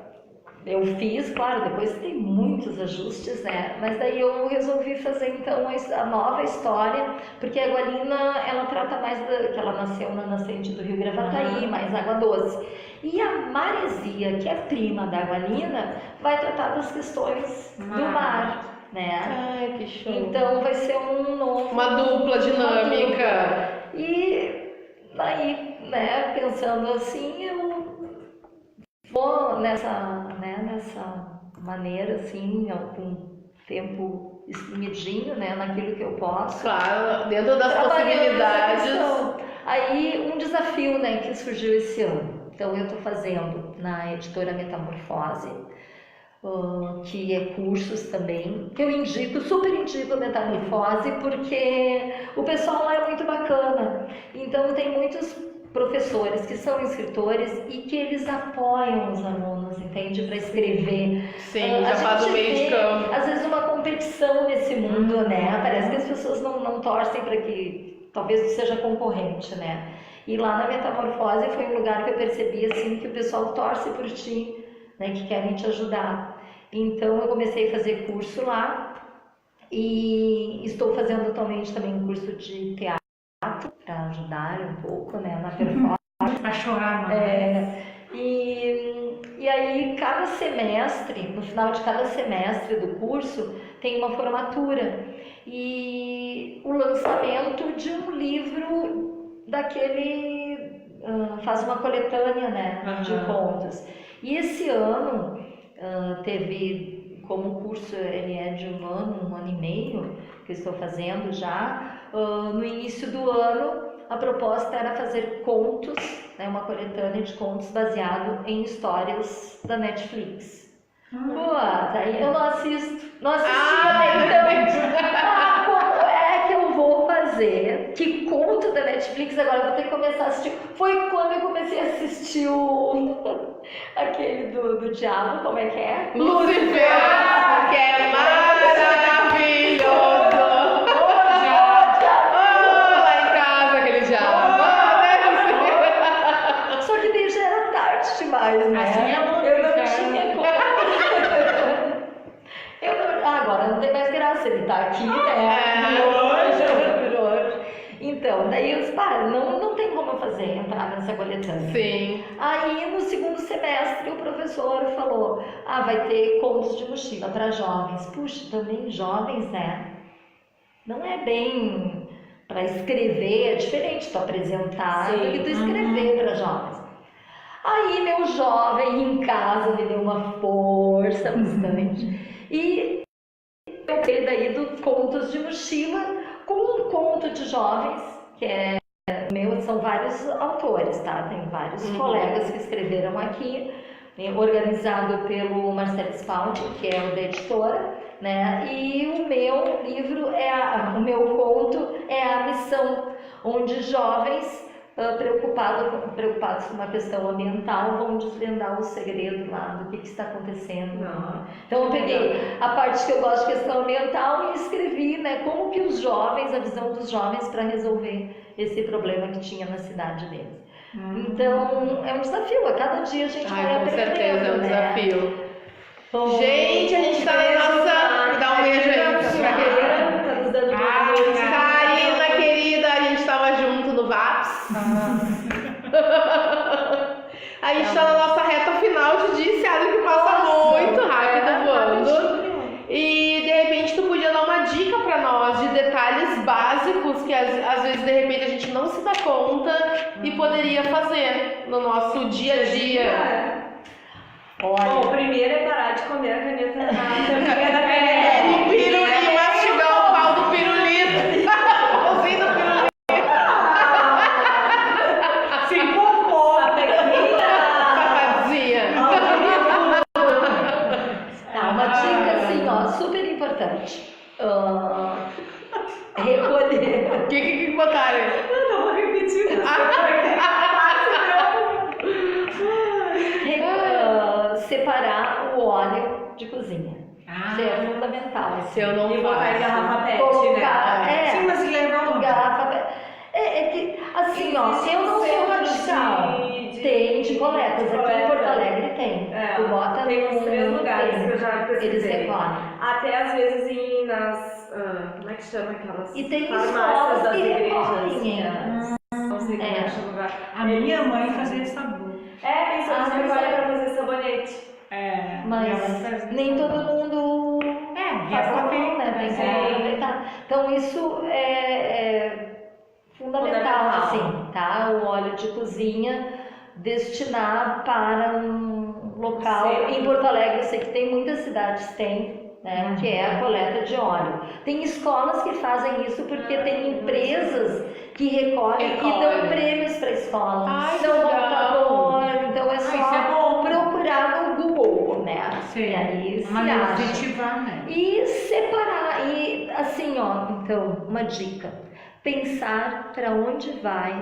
Eu fiz, claro, depois tem muitos ajustes, né? Mas daí eu resolvi fazer então a nova história, porque a Guanina, ela trata mais que ela nasceu na nascente do Rio Gravataí, mais água doce. E a Maresia, que é prima da Guanina, vai tratar das questões do mar, né? Ai, que show. Então vai ser uma dupla dinâmica. E daí, né, pensando assim, eu vou nessa maneira, assim, com tempo medinho, né, naquilo que eu posso. Claro, dentro das possibilidades. Aí, um desafio, né, que surgiu esse ano. Então, eu estou fazendo na editora Metamorfose, que é cursos também, que eu indico, super indico a Metamorfose, porque o pessoal lá é muito bacana. Então, tem muitos professores que são escritores e que eles apoiam os alunos, entende? Para escrever. Sim, já faz o meio de campo. Às vezes uma competição nesse mundo, né? Parece que as pessoas não torcem para que talvez seja concorrente, né? E lá na Metamorfose foi um lugar que eu percebi assim que o pessoal torce por ti, né? Que querem te ajudar. Então eu comecei a fazer curso lá e estou fazendo atualmente também um curso de teatro para ajudar um pouco, né, na performance. Para chorar mais. E aí, cada semestre, no final de cada semestre do curso, tem uma formatura e o lançamento de um livro daquele, faz uma coletânea, né, de contos. E esse ano teve, como o curso ele é de um ano e meio, que eu estou fazendo já, no início do ano a proposta era fazer contos, né, uma coletânea de contos baseado em histórias da Netflix. Daí eu não assisti até então. Como é que eu vou fazer dizer que conto da Netflix, agora eu vou ter que começar a assistir. Foi quando eu comecei a assistir aquele do diabo, como é que é? Lucifer, que é maravilhoso. Lá em casa, aquele diabo. Só que daí já era tarde demais, né? Assim é bom, Eu não cara. tinha como. Agora não tem mais graça, ele tá aqui, né? Virou hoje. Então, daí eu disse, não tem como eu fazer, entrar nessa coletânea. Sim. Aí no segundo semestre o professor falou, vai ter contos de mochila para jovens. Puxa, também jovens, né? Não é bem para escrever, é diferente tu apresentar do que tu escrever para jovens. Aí meu jovem em casa me deu uma força bastante. E eu peguei daí do Contos de Mochila com um conto de jovens, que é meu, são vários autores, tá? Tem vários colegas que escreveram aqui, organizado pelo Marcelo Spaldi, que é o da editora, né? E o meu livro o meu conto é A Missão, onde jovens preocupados com uma questão ambiental vão desvendar o segredo lá do que está acontecendo. Então eu peguei a parte que eu gosto de questão ambiental e escrevi, né, como que os jovens, a visão dos jovens para resolver esse problema que tinha na cidade deles. Então é um desafio, a cada dia a gente vai Com aprendendo, certeza é um né? desafio. Gente, a gente tá na nossa... Dá um beijo aí pra querida. Tá nos dando boa noite. Karina, querida, a gente tava junto no VAPS. A gente tá na nossa reta final de dia, esse ano que passa muito rápido voando. E de repente tu podia dar uma dica pra nós de detalhes básicos que às vezes de repente a gente não se dá conta e poderia fazer no nosso dia a dia. Olha, Bom, o primeiro é parar de comer a caneta na tampinha da caneta. O pirulito, mastigar o pau do pirulito. O pauzinho do pirulito. Se empolgou. Safadinha. uma dica assim, ó, super importante. Recolher. O que botaram? Não, vou repetir. Separar o óleo de cozinha. Isso é fundamental. Se eu não E botar em garrafa pet, colocar, né? Sim, mas levar garrafa pet. É que, assim, ó, eu não sou radical. Tem de coletas. Aqui em Porto Alegre tem. Tu bota tem uns 3 no- lugares tem. que eu já Eles pesquisei. recolhem. Até às vezes nas. Como é que chama aquelas E tem farmácias escolas das que igrejas? recolhem. Não sei como é que chama agora. A minha mãe fazia sabão. É, isso, Ah, eles mas recolhem é. pra fazer sabonete. É, minha mãe Mas fazia nem todo mundo faz essa sabão, né? Tem que aproveitar. Então isso é fundamental, assim, tá? O óleo de cozinha destinar para um local. Sim. Em Porto Alegre, eu sei que tem muitas cidades tem, né? Que é a coleta de óleo. Tem escolas que fazem isso porque tem empresas que recolhem e dão prêmios para a escola. Ai, Dão que computador, então é isso é só bom. procurar no Google, né? Sim, E aí se mas acha. incentivar, né? E separar, e assim, ó, então, uma dica: pensar para onde vai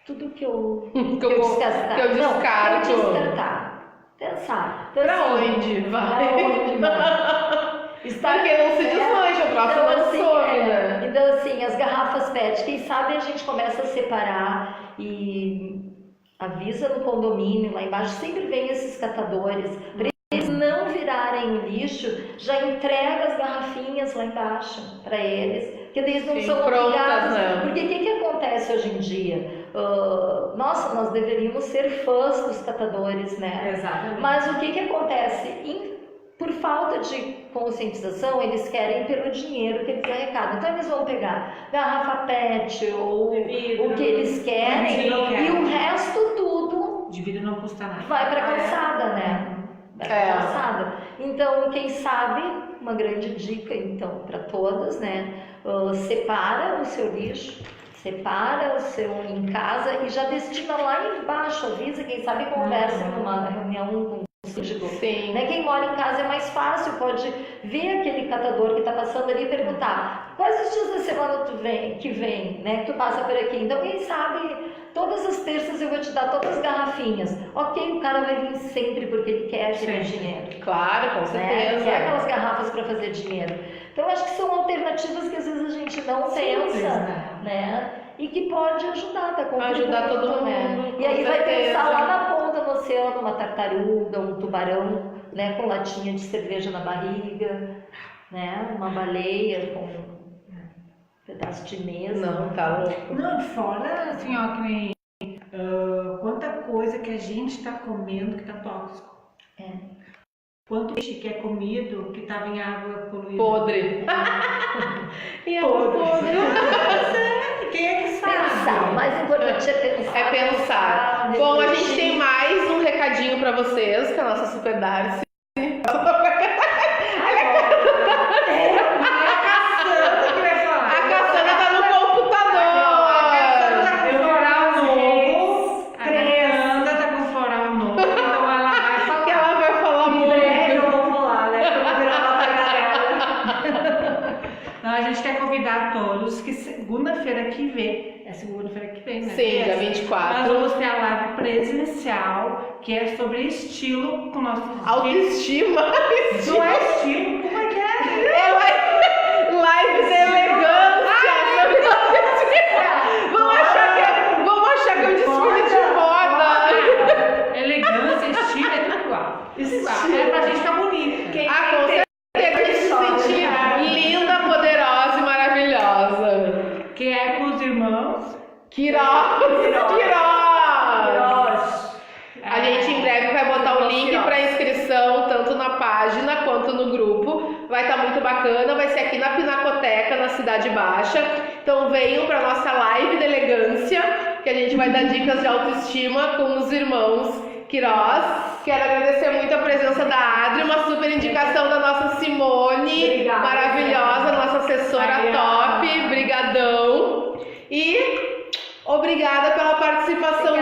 tudo que eu descartar. que eu Não, descarto. eu descartar. Pensar. Então, Pra assim, onde vai? pra onde vai? Porque não se desmancha, o próximo Então, não assim, some, né? então, assim, as garrafas PET, quem sabe a gente começa a separar e avisa no condomínio, lá embaixo, sempre vem esses catadores. Para eles não virarem o lixo, já entrega as garrafinhas lá embaixo para eles, porque eles não Sim, são prontas, obrigados. né? Porque o que acontece hoje em dia? Nossa, nós deveríamos ser fãs dos catadores, né? Exatamente. Mas o que acontece? Por falta de conscientização, eles querem pelo dinheiro que eles arrecadam. Então eles vão pegar garrafa PET ou Vidro. o que eles querem e o resto tudo De vida não custa nada. vai para a calçada, né? Vai para a calçada. Então, quem sabe, uma grande dica então para todas, né? Separa o seu lixo, separa o seu em casa e já destina lá embaixo, avisa, quem sabe conversa numa reunião com Sim. Né? Quem mora em casa é mais fácil, pode ver aquele catador que está passando ali e perguntar quais os dias da semana que vem, né, que tu passa por aqui. Então, quem sabe, todas as terças eu vou te dar todas as garrafinhas. Ok, o cara vai vir sempre porque ele quer aquele dinheiro. Claro, com certeza. Quer aquelas garrafas para fazer dinheiro. Então, acho que são alternativas que às vezes a gente não pensa, né? E que pode ajudar, tá? Ajudar todo mundo, né? com E aí vai certeza. pensar lá na ponta do oceano, uma tartaruga, um tubarão, né, com latinha de cerveja na barriga, né? Uma baleia com um pedaço de mesa. Não, tá louco. Não, fora assim, ó, que nem quanta coisa que a gente tá comendo que tá tóxico. Quanto peixe que é comido que tava em água poluída. Podre. E água podre. Quem é que sabe? Pensar, o mais importante é pensar. É pensar. Bom, a gente tem mais um recadinho pra vocês, que é a nossa Super Darcy. A Cassandra tá no computador. Então ela vai falar. Que ela vai falar Em muito. breve eu vou falar, né? Eu vou virar uma tagarela. Então a gente quer convidar todos que segunda-feira que vem, é segunda-feira que vem, né? Sim, dia Nós 24. vamos ter a live presencial, que é sobre estilo com nossos Autoestima. Não é estilo, como é que é? Live de elegância. Vamos achar que é um desfile de moda. Elegância, estilo, é tudo igual. Isso igual. É pra gente ficar bonita. Com certeza a gente se sentir linda, poderosa e maravilhosa. Que é com os irmãos. Queiroz! A gente em breve vai botar o link para inscrição, tanto na página quanto no grupo. Vai estar muito bacana, vai ser aqui na Pinacoteca, na Cidade Baixa. Então venham para nossa live de elegância, que a gente vai dar dicas de autoestima com os irmãos Queiroz. Quero agradecer muito a presença da Adri, uma super indicação da nossa Simone, Obrigada, maravilhosa, nossa assessora top. Brigadão. E obrigada pela participação